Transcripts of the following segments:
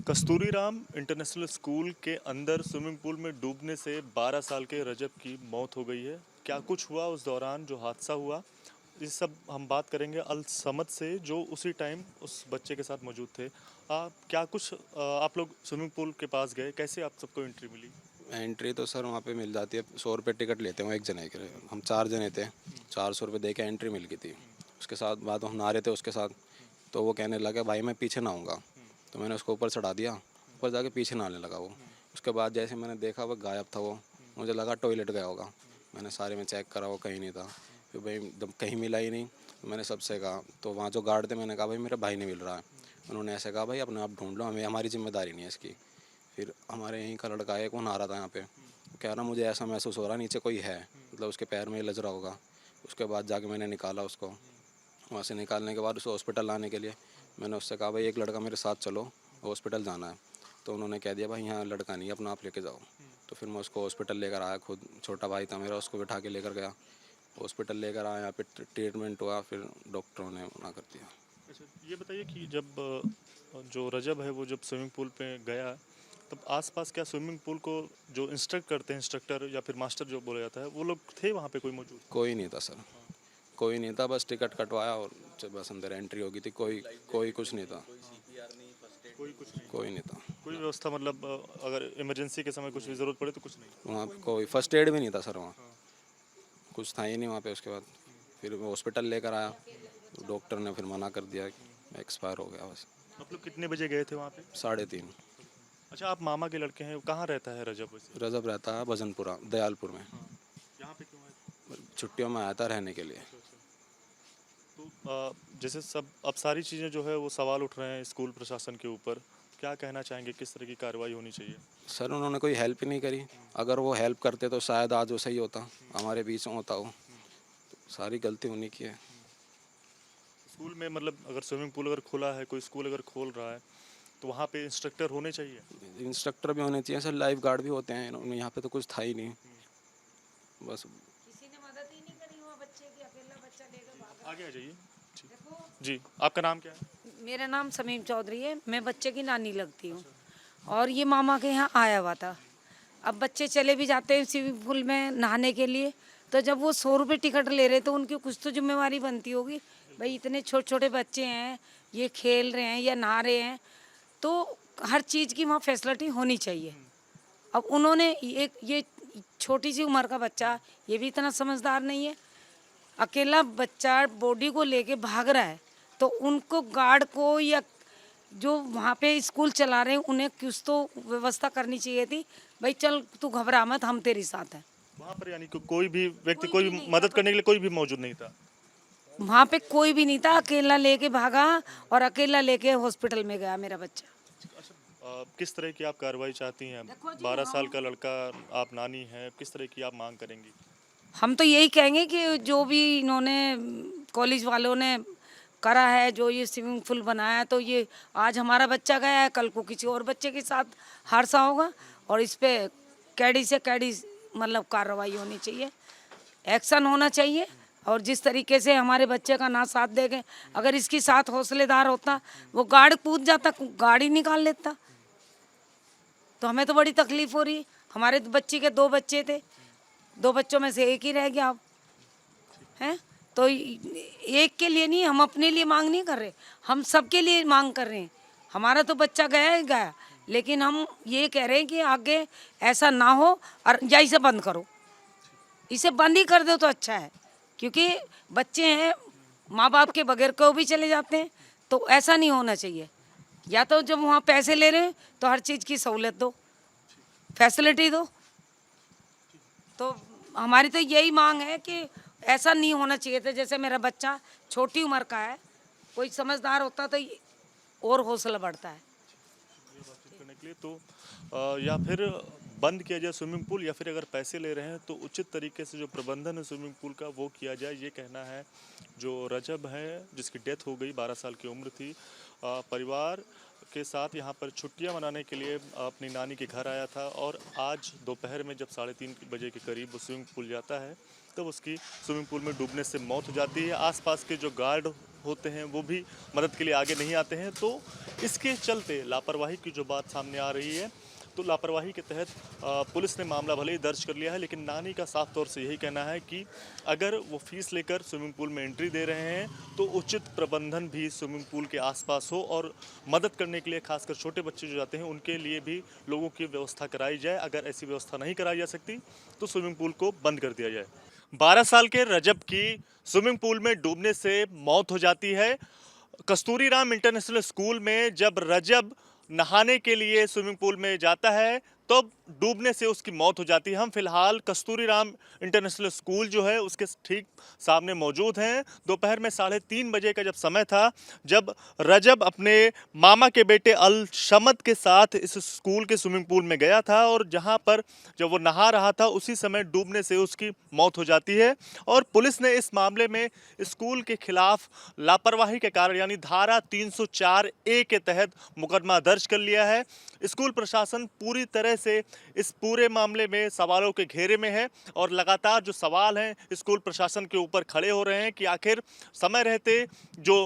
कस्तूरीराम international school के अंदर swimming pool में डूबने से 12 साल के रजब की मौत हो गई है। क्या कुछ हुआ उस दौरान जो हादसा हुआ, इस सब हम बात करेंगे अल समद से जो उसी टाइम उस बच्चे के साथ मौजूद थे। क्या कुछ आप लोग स्विमिंग पूल के पास गए, कैसे आप सबको एंट्री मिली? एंट्री तो सर वहाँ पे मिल जाती है, 100 रुपये टिकट लेते हैं वो एक जने के लिए। हम 4 जने थे, 400 रुपये दे के एंट्री मिल गई थी। उसके साथ बात हम नहा रहे थे उसके साथ, तो वो कहने लगा भाई मैं पीछे नहाऊंगा। तो मैंने उसको ऊपर चढ़ा दिया, ऊपर जाके पीछे नहाने लगा वो। उसके बाद जैसे मैंने देखा वो गायब था वो, मुझे लगा टॉयलेट गया होगा। मैंने सारे में चेक करा, वो कहीं नहीं था। फिर भाई जब कहीं मिला ही नहीं तो मैंने सबसे कहा, तो वहाँ जो गार्ड थे मैंने कहा भाई मेरे भाई नहीं मिल रहा है। उन्होंने ऐसे कहा भाई अपने आप ढूंढ लो, हमें हमारी जिम्मेदारी नहीं है इसकी। फिर हमारे यहीं का लड़का है, एक वो नहा रहा था यहाँ पे, वो कह रहा मुझे ऐसा महसूस हो रहा नीचे कोई है, मतलब उसके पैर में लज रहा होगा। उसके बाद जाके मैंने निकाला उसको। वहाँ से निकालने के बाद उसे हॉस्पिटल लाने के लिए मैंने उससे कहा भाई एक लड़का मेरे साथ चलो, हॉस्पिटल जाना है। तो उन्होंने कह दिया भाई यहाँ लड़का नहीं है, अपना आप लेके जाओ। तो फिर मैं उसको हॉस्पिटल लेकर आया, खुद छोटा भाई था मेरा, उसको बिठा के लेकर गया हॉस्पिटल लेकर आया। यहाँ पे ट्रीटमेंट हुआ, फिर डॉक्टरों ने मना कर दिया। अच्छा, ये बताइए कि जब जो रजब है वो जब स्विमिंग पूल पे गया, तब आसपास क्या स्विमिंग पूल को जो इंस्ट्रक्ट करते हैं, इंस्ट्रक्टर या फिर मास्टर जो बोला जाता है, वो लोग थे वहाँ पे कोई मौजूद? कोई नहीं था सर, कोई नहीं था, बस टिकट कटवाया और बस अंदर एंट्री हो गई थी। कोई कोई कुछ नहीं था, कोई कुछ नहीं, कोई नहीं था। कोई व्यवस्था मतलब अगर इमरजेंसी के समय कुछ भी ज़रूरत पड़े तो कुछ नहीं? वहाँ पे कोई फर्स्ट एड भी नहीं था सर, वहाँ कुछ था ही नहीं वहाँ पे। उसके बाद फिर वो हॉस्पिटल लेकर आया, तो डॉक्टर ने फिर मना कर दिया कि एक्सपायर हो गया बस। आप लोग कितने बजे गए थे वहाँ पे? 3:30। अच्छा, आप मामा के लड़के हैं, कहाँ रहता है रजब वैसे? रजब रहता है भजनपुरा दयालपुर में। हाँ, यहाँ पे क्यों आए थे? छुट्टियों में आया था रहने के लिए। अच्छा, अच्छा। तो जैसे सब अब सारी चीज़ें जो है वो सवाल उठ रहे हैं स्कूल प्रशासन के ऊपर, क्या कहना चाहेंगे, किस तरह की कार्रवाई होनी चाहिए? सर उन्होंने कोई हेल्प ही नहीं करी। अगर वो हेल्प करते तो शायद आज वो सही होता, हमारे बीच में होता वो। सारी गलती उन्हीं की है। स्कूल में मतलब अगर स्विमिंग पूल अगर खुला है, कोई स्कूल अगर खोल रहा है, तो वहाँ पे इंस्ट्रक्टर होने चाहिए। इंस्ट्रक्टर भी होने चाहिए सर, लाइफ गार्ड भी होते हैं, यहाँ पे तो कुछ था ही नहीं बस। किसी ने मदद ही नहीं करी वहाँ बच्चे की, अकेला बच्चा लेकर भागा। आगे आ जाइए। जी। देखो, जी, आपका नाम क्या है? मेरा नाम समीम चौधरी है, मैं बच्चे की नानी लगती हूँ। और ये मामा के यहाँ आया हुआ था। अब बच्चे चले भी जाते हैं स्विमिंग पूल में नहाने के लिए, तो जब वो 100 रुपये टिकट ले रहे तो उनकी कुछ तो जिम्मेवारी बनती होगी। भाई इतने छोटे छोटे बच्चे हैं, ये खेल रहे हैं या नहा रहे हैं, तो हर चीज़ की वहाँ फैसिलिटी होनी चाहिए। अब उन्होंने ये छोटी सी उम्र का बच्चा, ये भी इतना समझदार नहीं है, अकेला बच्चा बॉडी को लेके भाग रहा है, तो उनको गार्ड को या जो वहाँ पे स्कूल चला रहे हैं उन्हें कुछ तो व्यवस्था करनी चाहिए थी। भाई चल तू घबरा मत, हम तेरे साथ हैं। वहाँ पर यानी कि कोई भी व्यक्ति, कोई कोई भी भी नहीं मदद था। करने के लिए कोई भी मौजूद नहीं था? वहाँ पे कोई भी नहीं था, अकेला लेके भागा और अकेला लेके हॉस्पिटल में गया मेरा बच्चा। किस तरह की आप कार्रवाई चाहती हैं? देखो जी, 12 साल का लड़का, आप नानी हैं, किस तरह की आप मांग करेंगी? हम तो यही कहेंगे कि जो भी इन्होंने कॉलेज वालों ने करा है, जो ये स्विमिंग पूल बनाया, तो ये आज हमारा बच्चा गया है, कल को किसी और बच्चे के साथ हादसा होगा, और इस पे कैडी से कैडी मतलब कार्रवाई होनी चाहिए, एक्शन होना चाहिए। और जिस तरीके से हमारे बच्चे का ना साथ देंगे, अगर इसकी साथ हौसलेदार होता, वो गार्ड कूद जाता, गाड़ी निकाल लेता। तो हमें तो बड़ी तकलीफ हो रही है। हमारे तो बच्ची के 2 बच्चे थे, 2 बच्चों में से एक ही रह गया अब, हैं? तो एक के लिए नहीं, हम अपने लिए मांग नहीं कर रहे, हम सबके लिए मांग कर रहे हैं। हमारा तो बच्चा गया ही गया, लेकिन हम ये कह रहे हैं कि आगे ऐसा ना हो, और या इसे बंद करो, इसे बंद ही कर दो तो अच्छा है। क्योंकि बच्चे हैं, माँ बाप के बगैर को भी चले जाते हैं, तो ऐसा नहीं होना चाहिए। या तो जब वहाँ पैसे ले रहे हैं तो हर चीज़ की सहूलत दो, फैसिलिटी दो। तो हमारी तो यही मांग है कि ऐसा नहीं होना चाहिए था। जैसे मेरा बच्चा छोटी उम्र का है, कोई समझदार होता तो और हौसला बढ़ता है। बातचीत करने के लिए तो या फिर बंद किया जाए स्विमिंग पूल, या फिर अगर पैसे ले रहे हैं तो उचित तरीके से जो प्रबंधन है स्विमिंग पूल का वो किया जाए, ये कहना है जो रजब है जिसकी डेथ हो गई, 12 साल की उम्र थी। परिवार के साथ यहाँ पर छुट्टियाँ मनाने के लिए अपनी नानी के घर आया था, और आज दोपहर में जब 3:30 बजे के करीब वो स्विमिंग पूल जाता है, तब उसकी स्विमिंग पूल में डूबने से मौत हो जाती है। आसपास के जो गार्ड होते हैं वो भी मदद के लिए आगे नहीं आते हैं। तो इसके चलते लापरवाही की जो बात सामने आ रही है, तो लापरवाही के तहत पुलिस ने मामला भले ही दर्ज कर लिया है, लेकिन नानी का साफ तौर से यही कहना है कि अगर वो फीस लेकर स्विमिंग पूल में एंट्री दे रहे हैं तो उचित प्रबंधन भी स्विमिंग पूल के आसपास हो और मदद करने के लिए खासकर छोटे बच्चे जो जाते हैं उनके लिए भी लोगों की व्यवस्था कराई जाए। अगर ऐसी व्यवस्था नहीं कराई जा सकती तो स्विमिंग पूल को बंद कर दिया जाए। 12 साल के रजब की स्विमिंग पूल में डूबने से मौत हो जाती है। कस्तूरीराम इंटरनेशनल स्कूल में जब रजब नहाने के लिए स्विमिंग पूल में जाता है तो डूबने से उसकी मौत हो जाती है। हम फिलहाल कस्तूरीराम इंटरनेशनल स्कूल जो है उसके ठीक सामने मौजूद हैं। दोपहर में 3:30 बजे का जब समय था, जब रजब अपने मामा के बेटे अल शमद के साथ इस स्कूल के स्विमिंग पूल में गया था और जहां पर जब वो नहा रहा था उसी समय डूबने से उसकी मौत हो जाती है। और पुलिस ने इस मामले में स्कूल के खिलाफ लापरवाही के कारण यानी धारा 304A के तहत मुकदमा दर्ज कर लिया है। स्कूल प्रशासन पूरी तरह से इस पूरे मामले में सवालों के घेरे में है और लगातार जो सवाल हैं स्कूल प्रशासन के ऊपर खड़े हो रहे हैं कि आखिर समय रहते जो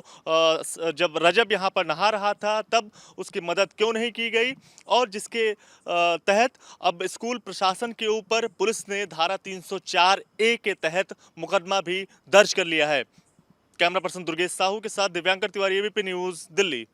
जब रजब यहाँ पर नहा रहा था तब उसकी मदद क्यों नहीं की गई, और जिसके तहत अब स्कूल प्रशासन के ऊपर पुलिस ने धारा 304A के तहत मुकदमा भी दर्ज कर लिया है। कैमरा पर्सन दुर्गेश साहू के साथ दिव्यांकर तिवारी, ABP न्यूज़, दिल्ली।